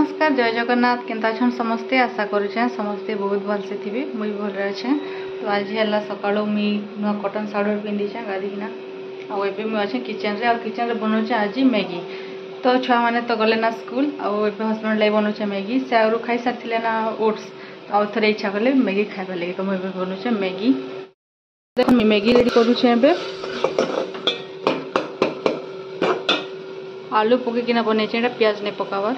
नमस्कार जय जगन्नाथ केनता छन समस्ते आशा करुचे समस्ते बहुत भल से थे मुझे भल अच्छे। तो आज है सका नुआ कटन साड़ी पिंधीचे गाधीना आबे मुझे किचन रे किचन रे बनाऊे आज मैगी। तो छुआ मैंने तो गले ना स्कूल आउ हजबैंड लगे बनाऊे मैगी से आगु खाई सारी ना ओट्स आउ थे इच्छा कले मैगी खाइबा लगे। तो मुझे बनाऊे मैगी देख मैगी रेडी करुचे आलू पकईकिना बनई प्याज नहीं पकावर।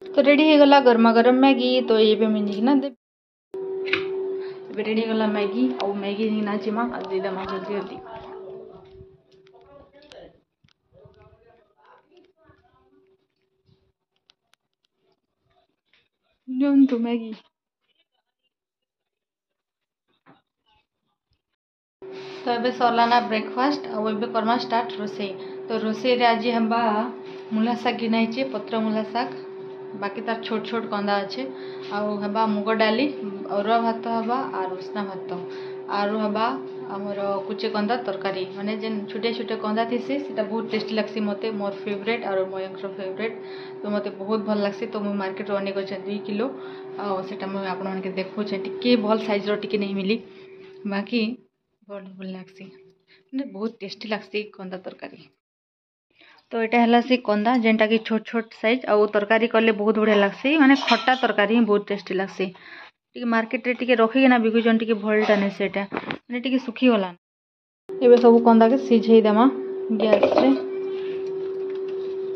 तो रेडी हो गला गर्मा गर्म मैगी। तो ये मिंजिना दे रेडी गला मैगी और मैगी नाचिमा दीदमा जल्दी जल्दी तो मैगी। तो ये सरलाना ब्रेकफास्ट और करमा स्टार्ट रोसे। तो रोसे आज हम मूला शाग गिनाई पत्र मूला शाग बाकी तार छोट छोट कंदा अच्छे आउ मुग डाली अरुआ भात हवा आर उसना भात आरु हवा आमर कुचे कंदा तरकारी माने जेन छोटे छोटे कंदा थी से बहुत टेस्टी लगसी मते मोर फेवरेट और मयंकर फेवरेट। तो मते बहुत भल लगसी। तो मुझे मार्केट रू अनेक 2 किलो आटा मुझे आपण देखुचे टिके भल साइज रो टिके नहीं मिली बाकी बहुत भल लगसी माने बहुत टेस्टी लगसी कंदा तरकारी। तो यहाँ है से कंदा जेनटा कि छोट छोट साइज आउ तरकारी कले बहुत बढ़िया लगसी माने खट्टा तरकारी ही बहुत टेस्टी लगसी। टी मार्केट रे टी रखिकिना बिकुचन टी भलटा नहीं सेटा माने टी सुखी गला। ये सब कंदा के सिझे देमा गैस रे।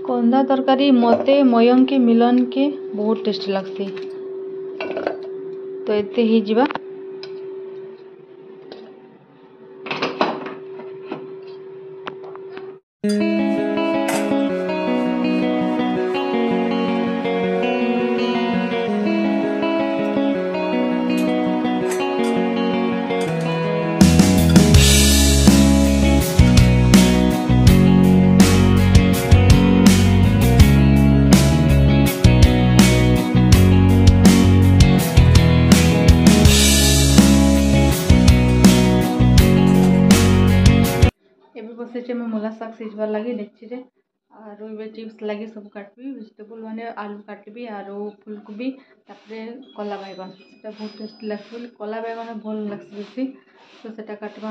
कंदा तरकारी मते मयंक के मिलन के बहुत टेस्टी लगसी। तो एते ही जिबा बसे मैं मूला शाग सीझबार लगे देखी आरो चिप्स लगे सब काटबी वेजिटेबल माने आलू काटबी आरो फुलकोबी कला बैगन से बहुत टेस्टी लगसी कला बैगन भल लगसी बेसी। तो सेटा काटवा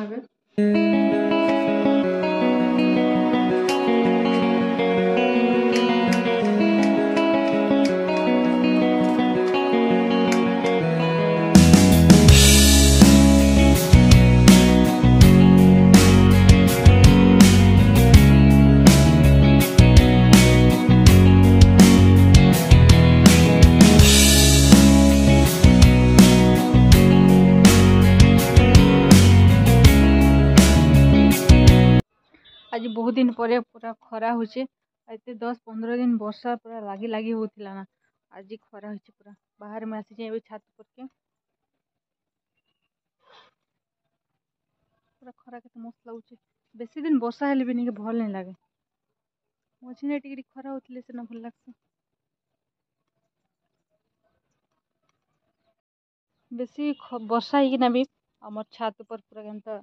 आज बहुत दिन पर पूरा खरा होचे। 10-15 दिन वर्षा पूरा लगी लगी होतिला ना आज खरा होचे पूरा बाहर में आसी जाए छात पर के पूरा खरा के मस्त लगुचे। बेसी दिन वर्षा हेले भी नहीं भल नहीं लगे मझे टिके खरा होतिले से ना भल लगसे। बेसी वर्षा ही भी आमर छात पर पूरा केनता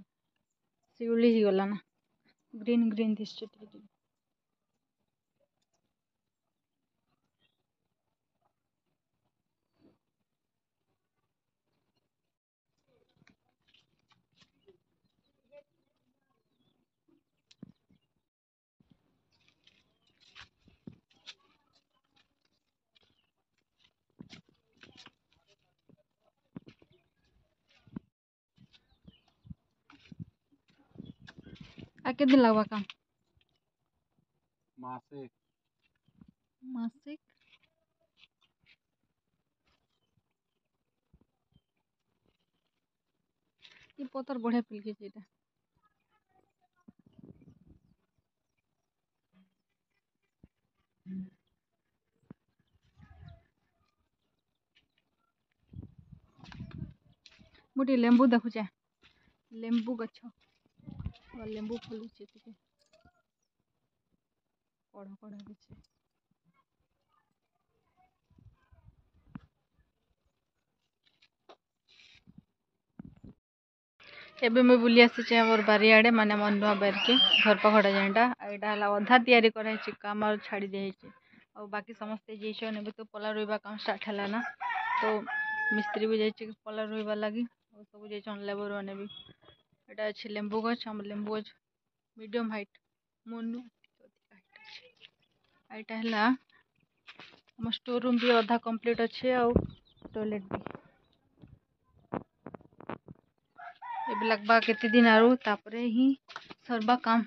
शिउली ही गला ना ग्रीन ग्रीन दिसचे टिके। आके दिन लगवा काम मासिक ये पतर बढ़िया पिलके जेटा मोटे लेंबू देखुचे लेंबू गछ और लेंबू फलुचे टिके कढ़ कढ़ होचे। एबे मैं बुली आसी आमर बारियाड़े माने मोर नुआ बार के घर पखड़ा जेनटा एटा हला अधा तैयारी कराई काम और छाड़ी दिए और बाकी समस्ते जाइछन एबे तो पला रोइबा काम स्टार्ट हला ना तो मिस्त्री भी जाइछे पला रोइबा लगी और सब जाइछन लेबर माने भी एटा अछि लेंबू गछ हम लेंबू गछ मीडियम हाइट मोनु एटा हला हम स्टोर रूम भी अधा कंप्लीट अच्छे और टॉयलेट भी एबे लगभग केते दिन आरो तापरे ही सरबा काम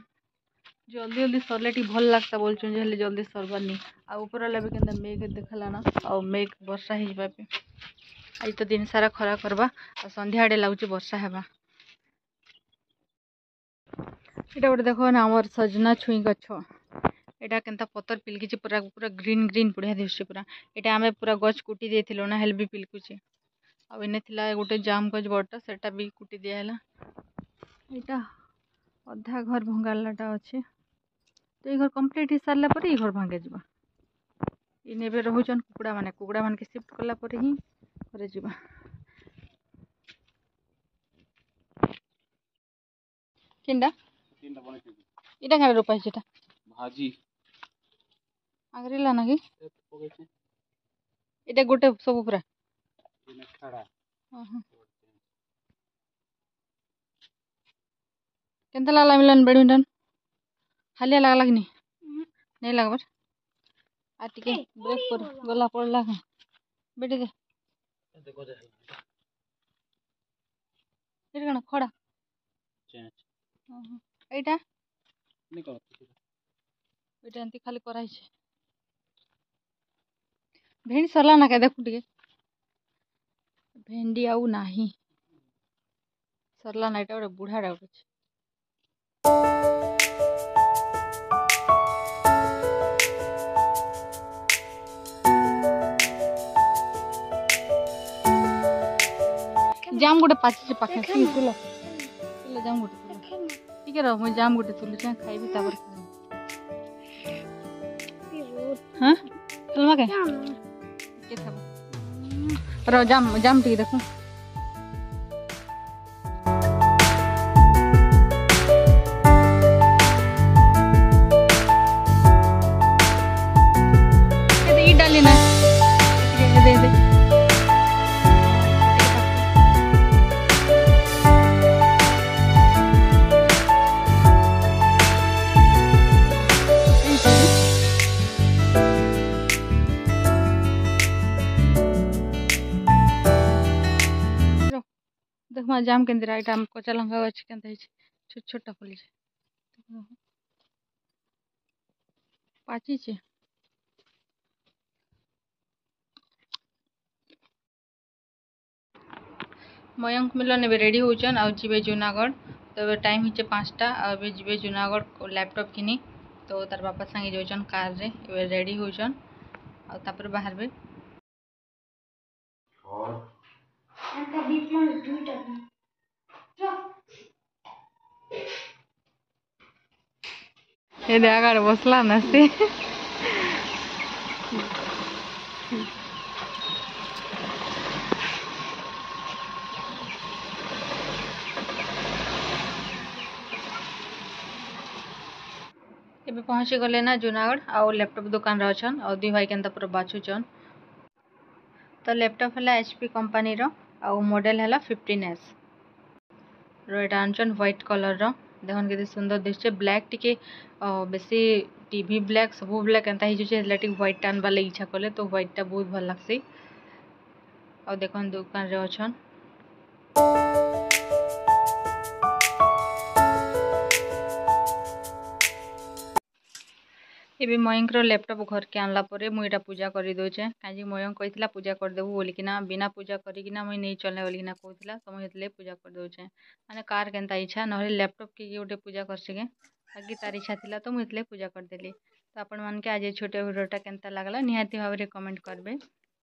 जल्दी जल्दी सरले टी भल लगता बोलछन जे जल्दी सरबा नहीं आ ऊपर वाला भी केंदा मेघ देखला ना और मेघ वर्षा ही जबा पे आज तो दिन सारा खरा करबा और संध्या आड़े लागुची वर्षा हेबा एटा गोटे देखो ना हमर सजना छुई गछ एटा केंता पत्तर पिलकिची पूरा पूरा ग्रीन ग्रीन बढ़िया दिसছে पूरा एटा हमें पूरा गछ कुटी देथिलो ना हेल भी पिलकुची आ इने थिला गोटे जाम गछ बड़टा सेटा भी कुटी दिया हैला एटा अधा घर भंगालाटा अच्छे तो ये घर कंप्लीट हो सारा पर ये घर भांगे जा इन एबे रहउछन कुकुड़ा मान के शिफ्ट कला पर ही करे जीवा किंडा इटा का रोपा है भाजी आगरिला ना कि इटा गोटे सब पूरा केंता लागला मिलन बैडमिंटन हालिया लागला कि नहीं लगबर आ टिके ब्रेक कर गला पड़ला बेटी दे इटा कण खड़ा एटा एटा एंती खाली कराई छे भेंडी सरला ना के देखु टिके भेंडी आउ नाही सरला ना एटा गोटे बुढ़ा डाउट अछि जाम गोटे पाची पाखे तुला तुला जाम गोटे तुला ठीक है रह मैं जाम गोटे तुलु छे खाइबी तापर हां तुलमा के खाबो रह जाम जाम ठीक देखो ये डाली ना दे दे देख मा जाम केंद्र एटा हम कच्चा लंका गछ केंता है छोट छोटा फली पाची छे मयंक मिलन एबे रेडी होचन आ जीवे जूनागढ़ तो एबे टाइम हिचे 5टा आ एबे जीवे जूनागढ़ लैपटॉप किनी तो तार बापा संगे जोचन कार रे एबे रेडी होचन आ तापर बाहर बे एंता बीच में दुईटा ए देगार बसला ना से एबे पहुंची गले ना जूनागढ़ आ लैपटॉप दुकान रे अछन और दी भाई केनता पूरा बाछुचन तो लैपटॉप हला एचपी कंपनी रो आ मॉडल हला 15S रो एटा आनचन व्हाइट कलर रो देखन केते सुंदर दिसचे ब्लैक टिके बेसी टीवी ब्लैक सब ब्लैक एंता ही जे इलेक्ट्रिक व्हाइट टान वाला इच्छा करले तो व्हाइट टा बहुत भल लागसी और देखन दुकान रे अछन एबे मयंक रो लैपटॉप घर के आनला परे मु एटा पूजा करि दोचे काजी मयंक कहितला पूजा कर देबू बोलिकिना बिना पूजा करिकिना मु नै चलने बोलिकिना कहतला तो मु हेतले पूजा कर दोचे माने कार केनता इच्छा नहले लैपटॉप के गोटे पूजा करछे के बाकी तार इच्छा थिला तो मु हेतले पूजा कर देली तो आपण मान के आज छोटे वीडियोटा केनता लागला निहाती भाबरे कमेंट करबे।